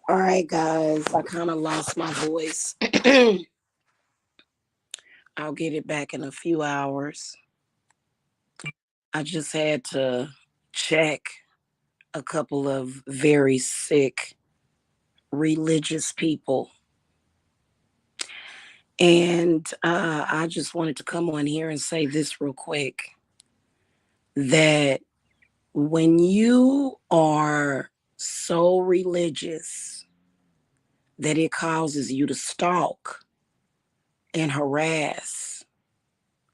All right, guys, I kind of lost my voice. I'll get it back in a few hours. I just had to check a couple of very sick religious people. And I just wanted to come on here and say this real quick that when you are so religious that it causes you to stalk and harass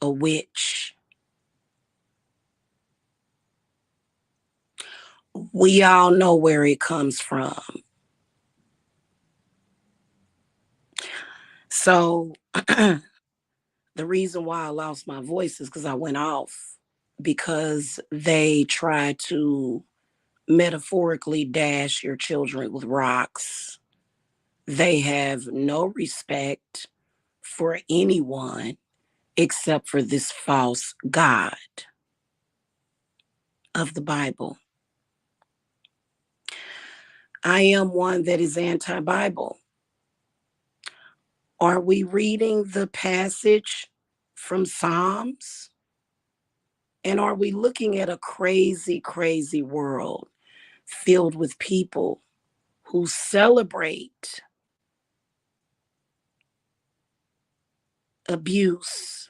a witch, we all know where it comes from. So the reason why I lost my voice is because I went off because they try to metaphorically dash your children with rocks. They have no respect for anyone except for this false God of the Bible. I am one that is anti Bible. Are we reading the passage from Psalms? And are we looking at a crazy, crazy world filled with people who celebrate abuse?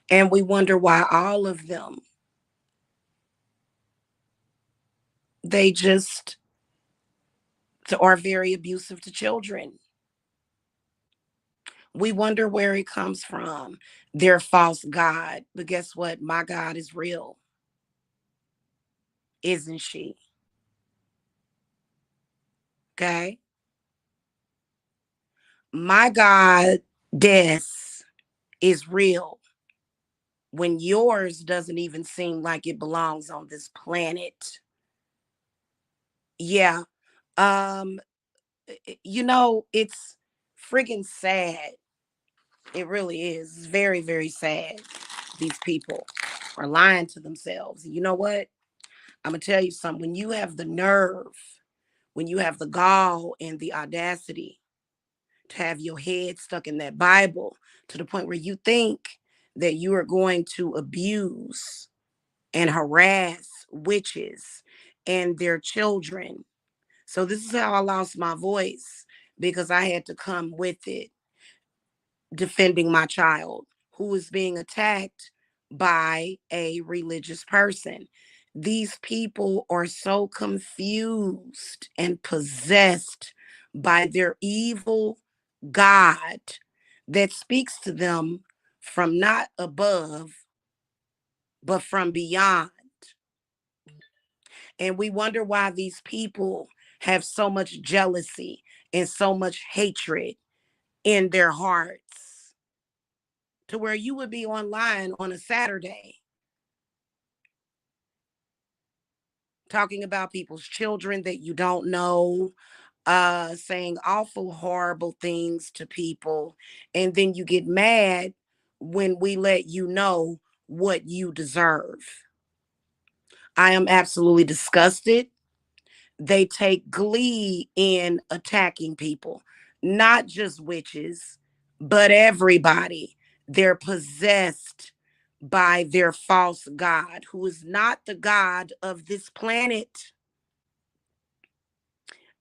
And we wonder why all of them, they just are very abusive to children. We wonder where it comes from. Their false God. But guess what? My God is real, isn't she? Okay. My God, death is real when yours doesn't even seem like it belongs on this planet. Yeah. Um, it's friggin' sad. It really is. It's very, very sad. These people are lying to themselves. You know what? I'm gonna tell you something. When you have the nerve, when you have the gall and the audacity to have your head stuck in that Bible to the point where you think that you are going to abuse and harass witches and their children. So this is how I lost my voice because I had to come with it, defending my child who is being attacked by a religious person. These people are so confused and possessed by their evil God that speaks to them from not above, but from beyond. And we wonder why these people have so much jealousy and so much hatred in their hearts, to where you would be online on a Saturday talking about people's children that you don't know, saying awful, horrible things to people. And then you get mad when we let you know what you deserve. I am absolutely disgusted. They take glee in attacking people, not just witches, but everybody. They're possessed by their false God, who is not the God of this planet.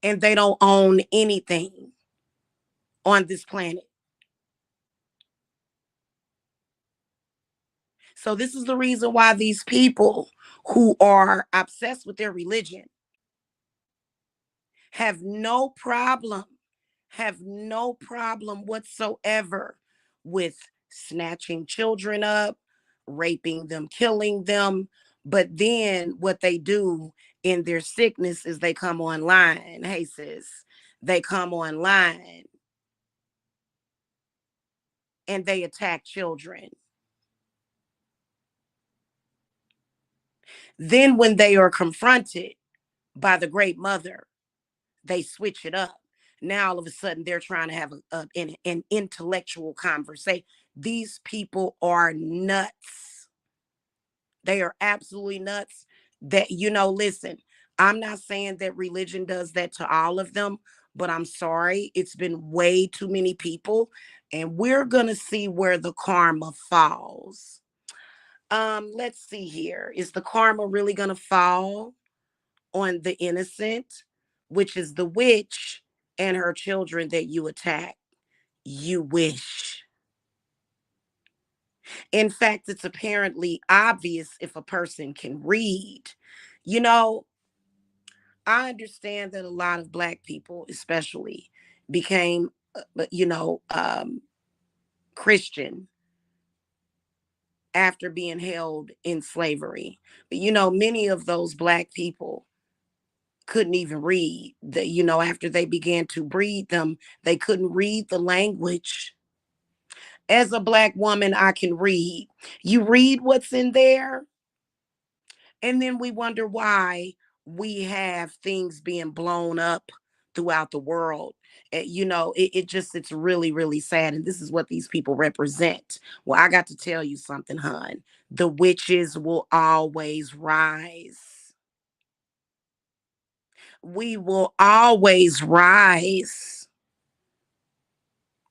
And they don't own anything on this planet. So, this is the reason why these people who are obsessed with their religion have no problem, have no problem whatsoever with snatching children up, raping them, killing them. But then what they do in their sickness is they come online. Hey, sis, they come online and they attack children. Then, when they are confronted by the great mother, they switch it up. Now, all of a sudden, they're trying to have an intellectual conversation. These people are nuts. They are absolutely nuts. That, listen, I'm not saying that religion does that to all of them, but I'm sorry. It's been way too many people. And we're going to see where the karma falls. Let's see here. Is the karma really going to fall on the innocent, which is the witch and her children that you attack? You wish. In fact, it's apparently obvious if a person can read. You know, I understand that a lot of Black people, especially, became, Christian after being held in slavery. But, many of those Black people couldn't even read. After they began to breed them, they couldn't read the language. As a Black woman, I can read. You read what's in there, and then we wonder why we have things being blown up throughout the world. It's really, really sad. And this is what these people represent. Well, I got to tell you something, hon. The witches will always rise. We will always rise,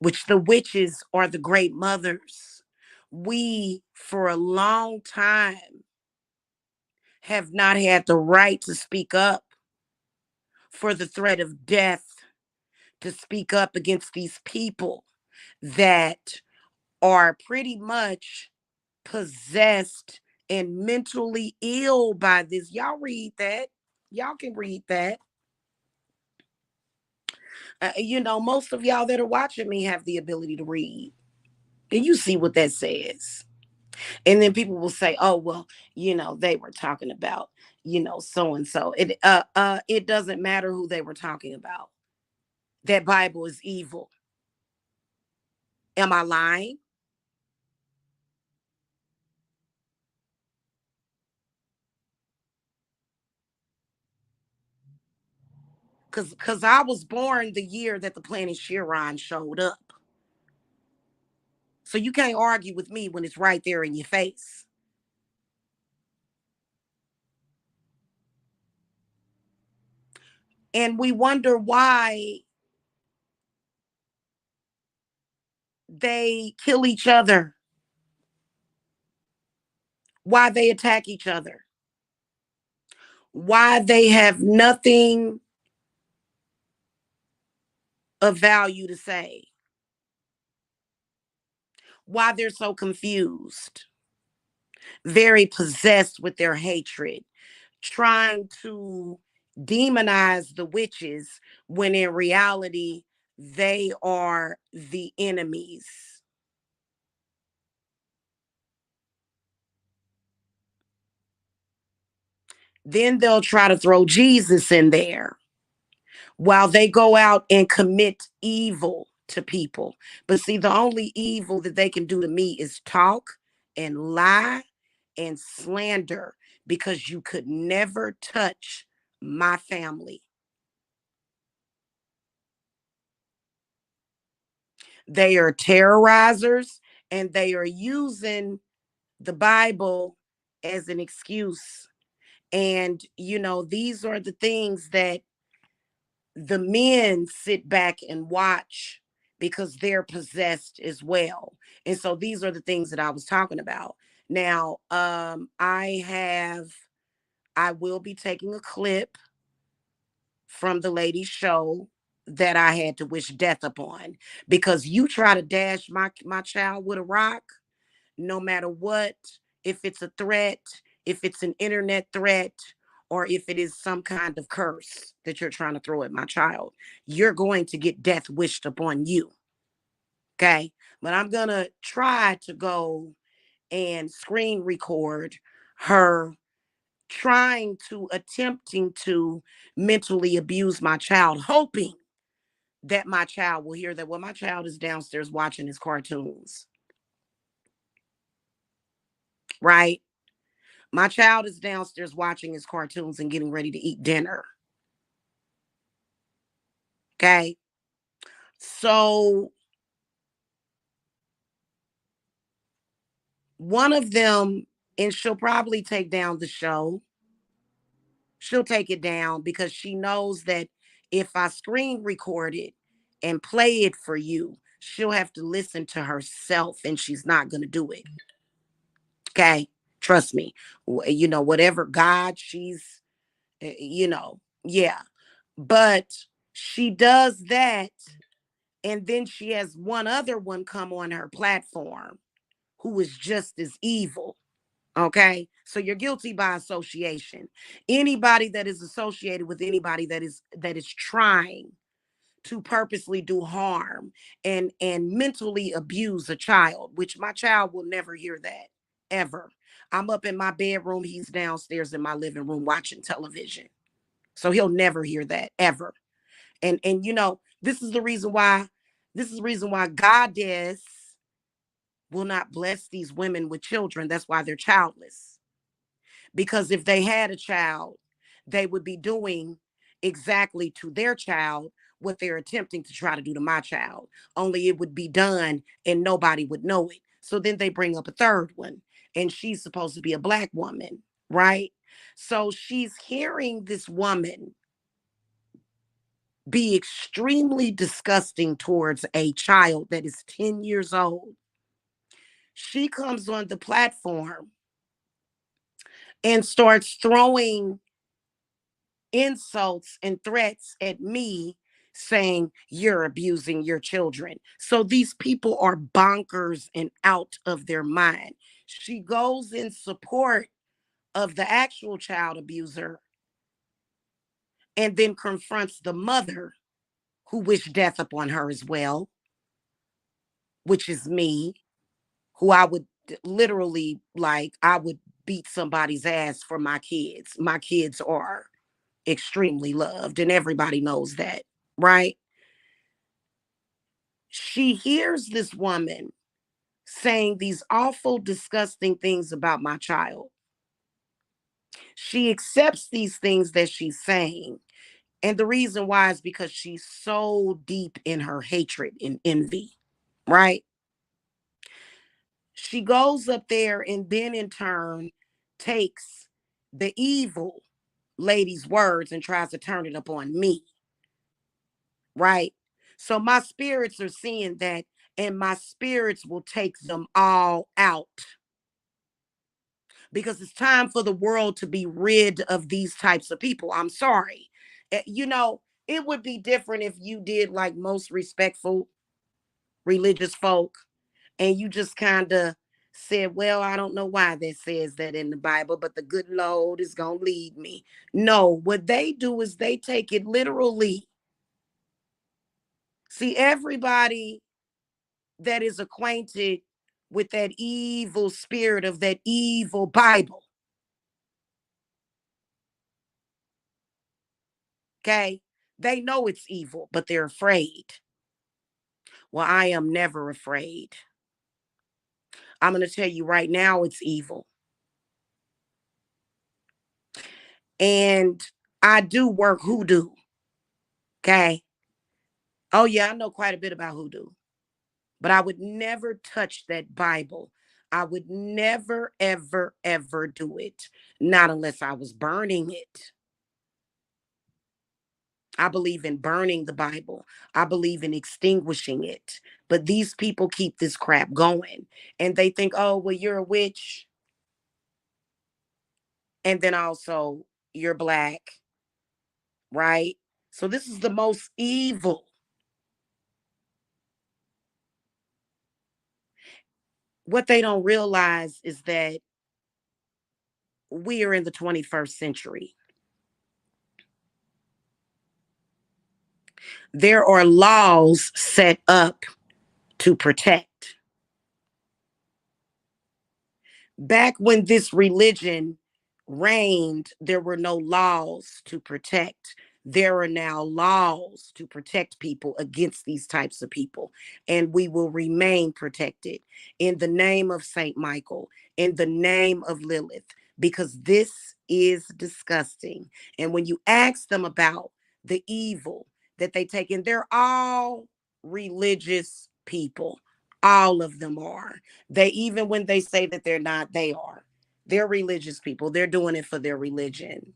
which the witches are the great mothers. We, for a long time, have not had the right to speak up for the threat of death, to speak up against these people that are pretty much possessed and mentally ill by this. Y'all read that. Y'all can read that. Most of y'all that are watching me have the ability to read. And you see what that says. And then people will say, oh, well, they were talking about, so and so. It doesn't matter who they were talking about. That Bible is evil. Am I lying? Cause I was born the year that the planet Chiron showed up. So you can't argue with me when it's right there in your face. And we wonder why they kill each other, why they attack each other, why they have nothing of value to say, why they're so confused, very possessed with their hatred, trying to demonize the witches when in reality they are the enemies. Then they'll try to throw Jesus in there while they go out and commit evil to people. But see, the only evil that they can do to me is talk and lie and slander, because you could never touch my family. They are terrorizers, and they are using the Bible as an excuse. And, these are the things that the men sit back and watch because they're possessed as well. And so these are the things that I was talking about. Now, I will be taking a clip from the lady's show that I had to wish death upon, because you try to dash my child with a rock, no matter what, if it's a threat, if it's an internet threat, or if it is some kind of curse that you're trying to throw at my child, you're going to get death wished upon you. Okay. But I'm going to try to go and screen record her attempting to mentally abuse my child, hoping that my child will hear that. Well, my child is downstairs watching his cartoons, right? My child is downstairs watching his cartoons and getting ready to eat dinner. Okay. So One of them, and she'll probably take down the show. She'll take it down because she knows that if I screen record it and play it for you, she'll have to listen to herself and she's not going to do it. Okay. Trust me. Whatever God she's, yeah. But she does that. And then she has one other one come on her platform who is just as evil. Okay. So you're guilty by association. Anybody that is associated with anybody that is trying to purposely do harm and mentally abuse a child, which my child will never hear that ever. I'm up in my bedroom, he's downstairs in my living room watching television. So he'll never hear that ever. And this is the reason why Goddess will not bless these women with children. That's why they're childless. Because if they had a child, they would be doing exactly to their child what they're attempting to try to do to my child. Only it would be done and nobody would know it. So then they bring up a third one, and she's supposed to be a black woman, right? So she's hearing this woman be extremely disgusting towards a child that is 10 years old. She comes on the platform and starts throwing insults and threats at me, saying you're abusing your children. So these people are bonkers and out of their mind. She goes in support of the actual child abuser and then confronts the mother who wished death upon her as well, which is me, who I would literally, like, I would beat somebody's ass for my kids. My kids are extremely loved, and everybody knows that, right? She hears this woman saying these awful, disgusting things about my child. She accepts these things that she's saying. And the reason why is because she's so deep in her hatred and envy, right? She goes up there and then in turn takes the evil lady's words and tries to turn it upon me, right? So my spirits are seeing that, and my spirits will take them all out because it's time for the world to be rid of these types of people. I'm sorry. It would be different if you did like most respectful religious folk and you just kind of said, well, I don't know why that says that in the Bible, but the good Lord is going to lead me. No, what they do is they take it literally. See, everybody that is acquainted with that evil spirit of that evil Bible, okay, they know it's evil, but they're afraid. Well, I am never afraid. I'm going to tell you right now, it's evil. And I do work hoodoo, okay? Oh, yeah, I know quite a bit about hoodoo, but I would never touch that Bible. I would never, ever, ever do it, not unless I was burning it. I believe in burning the Bible. I believe in extinguishing it. But these people keep this crap going. And they think, oh, well, you're a witch. And then also, you're black, right? So this is the most evil. What they don't realize is that we are in the 21st century. There are laws set up to protect. Back when this religion reigned, there were no laws to protect. There are now laws to protect people against these types of people, and we will remain protected in the name of Saint Michael, in the name of Lilith, because this is disgusting. And when you ask them about the evil that they take in, they're all religious people. All of them are. They, even when they say that they're not, they are. They're religious people. They're doing it for their religion.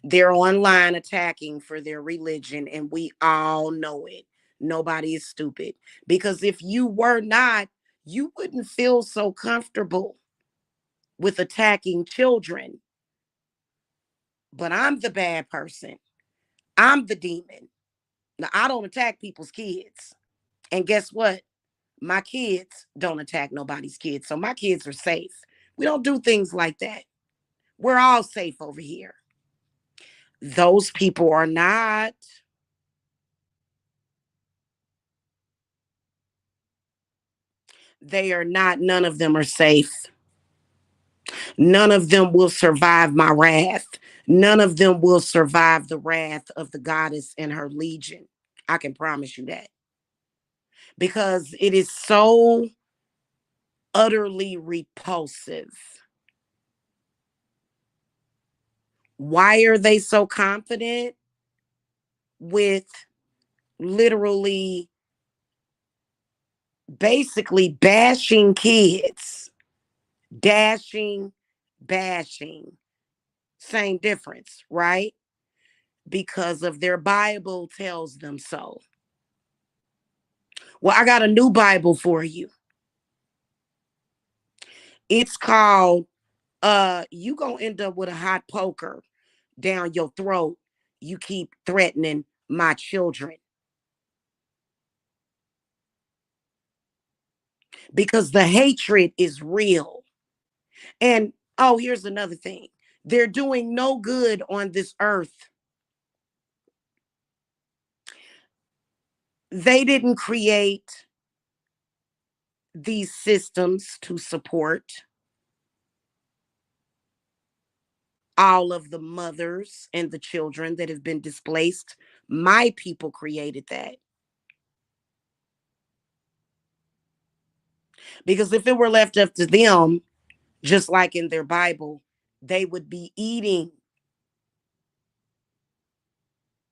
They're online attacking for their religion, and we all know it. Nobody is stupid. Because if you were not, you wouldn't feel so comfortable with attacking children. But I'm the bad person. I'm the demon. Now, I don't attack people's kids. And guess what? My kids don't attack nobody's kids. So my kids are safe. We don't do things like that. We're all safe over here. Those people are not. They are not. None of them are safe. None of them will survive my wrath. None of them will survive the wrath of the goddess and her legion. I can promise you that. Because it is so utterly repulsive. Why are they so confident with literally basically bashing kids? Dashing, bashing. Same difference, right? Because of their Bible tells them so. Well, I got a new Bible for you. It's called you gonna end up with a hot poker down your throat. You keep threatening my children. Because the hatred is real. And oh, here's another thing. They're doing no good on this earth. They didn't create these systems to support all of the mothers and the children that have been displaced. My people created that. Because if it were left up to them, just like in their Bible, they would be eating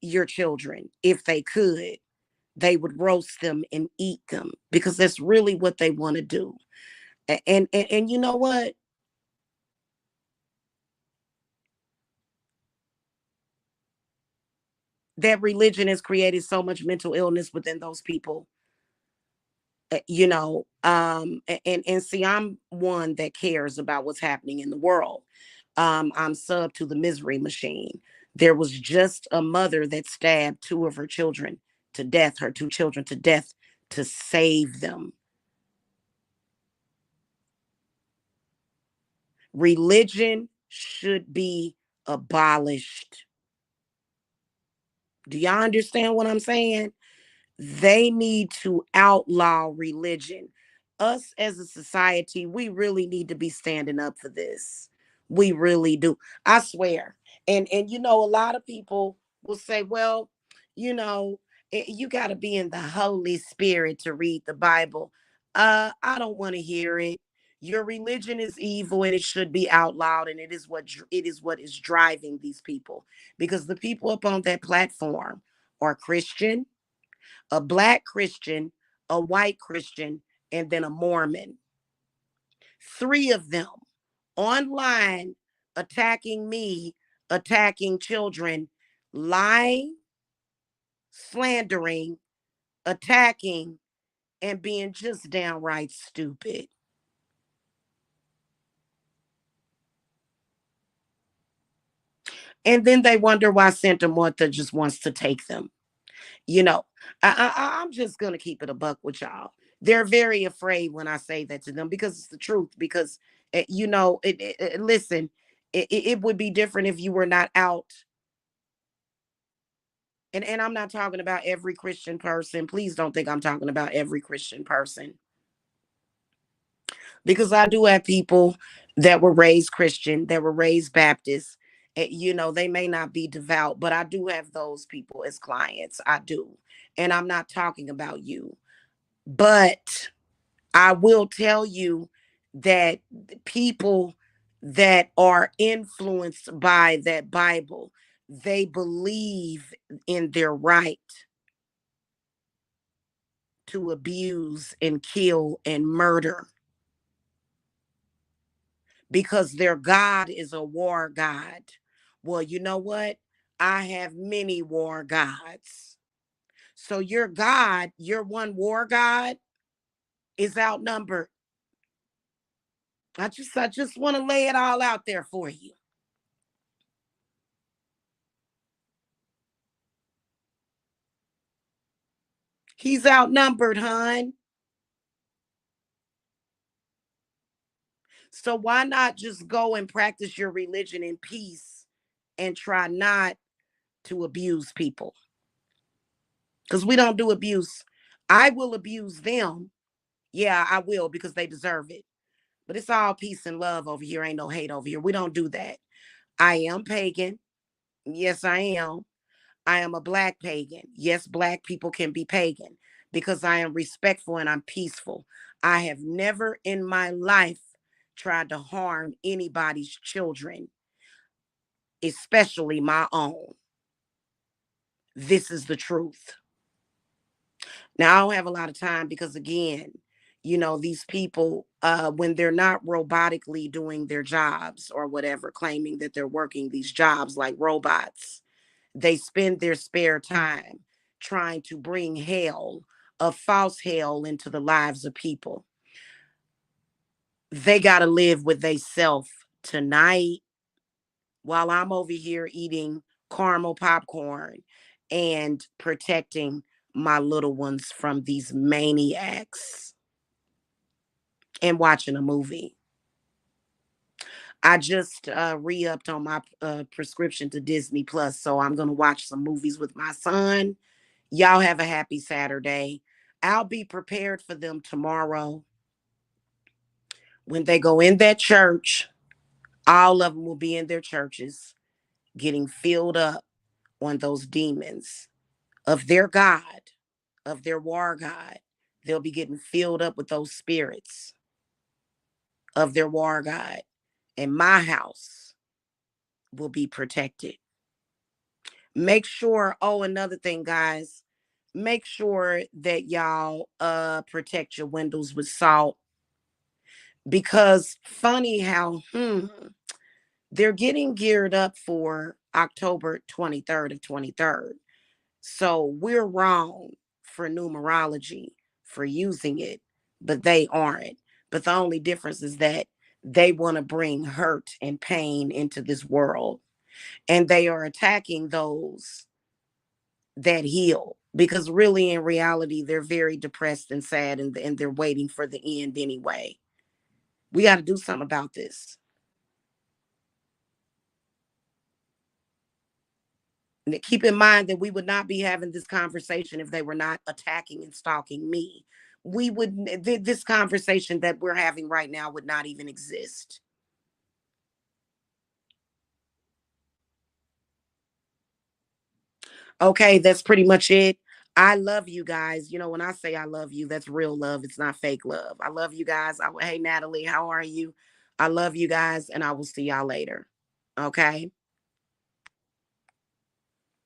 your children if they could. They would roast them and eat them because that's really what they want to do. And you know what? That religion has created so much mental illness within those people. And see, I'm one that cares about what's happening in the world. I'm sub to the misery machine. There was just a mother that stabbed two of her children to death, her two children to death, to save them. Religion should be abolished. Do y'all understand what I'm saying? They need to outlaw religion. Us as a society, we really need to be standing up for this. We really do. I swear. And a lot of people will say, well, you know, you got to be in the Holy Spirit to read the Bible. I don't want to hear it. Your religion is evil and it should be outlawed, and it is what is driving these people, because the people up on that platform are Christian, a black Christian, a white Christian, and then a Mormon. Three of them online attacking me, attacking children, lying, slandering, attacking, and being just downright stupid. And then they wonder why Santa Martha just wants to take them. You know, I'm just gonna keep it a buck with y'all. They're very afraid when I say that to them because it's the truth. Because listen, it would be different if you were not out. And I'm not talking about every Christian person. Please don't think I'm talking about every Christian person, because I do have people that were raised Christian, that were raised Baptist. They may not be devout, but I do have those people as clients. I do. And I'm not talking about you. But I will tell you that people that are influenced by that Bible, they believe in their right to abuse and kill and murder because their God is a war God. Well, you know what? I have many war gods. So your God, your one war God, is outnumbered. I just want to lay it all out there for you. He's outnumbered, hon. So why not just go and practice your religion in peace and try not to abuse people? Because we don't do abuse. I will abuse them. Yeah, I will because they deserve it. But it's all peace and love over here. Ain't no hate over here. We don't do that. I am pagan. Yes, I am. I am a black pagan. Yes, black people can be pagan because I am respectful and I'm peaceful. I have never in my life tried to harm anybody's children, especially my own. This is the truth. Now, I don't have a lot of time because, again, these people, when they're not robotically doing their jobs or whatever, claiming that they're working these jobs like robots, they spend their spare time trying to bring hell, a false hell, into the lives of people. They got to live with they self tonight while I'm over here eating caramel popcorn and protecting my little ones from these maniacs and watching a movie. I just re-upped on my prescription to Disney Plus, so I'm gonna watch some movies with my son. Y'all have a happy Saturday. I'll be prepared for them tomorrow when they go in that church. All of them will be in their churches, getting filled up on those demons of their God, of their war God. They'll be getting filled up with those spirits of their war God. And my house will be protected. Make sure, oh, another thing, guys, make sure that y'all protect your windows with salt because funny how they're getting geared up for October 23rd of 23rd. So we're wrong for numerology for using it, but they aren't. But the only difference is that they want to bring hurt and pain into this world. And they are attacking those that heal because really in reality they're very depressed and sad and they're waiting for the end anyway. We got to do something about this. Keep in mind that we would not be having this conversation if they were not attacking and stalking me. We would, this conversation that we're having right now would not even exist. Okay, that's pretty much it. I love you guys. When I say I love you, that's real love. It's not fake love. I love you guys. Hey, Natalie, how are you? I love you guys, and I will see y'all later. Okay.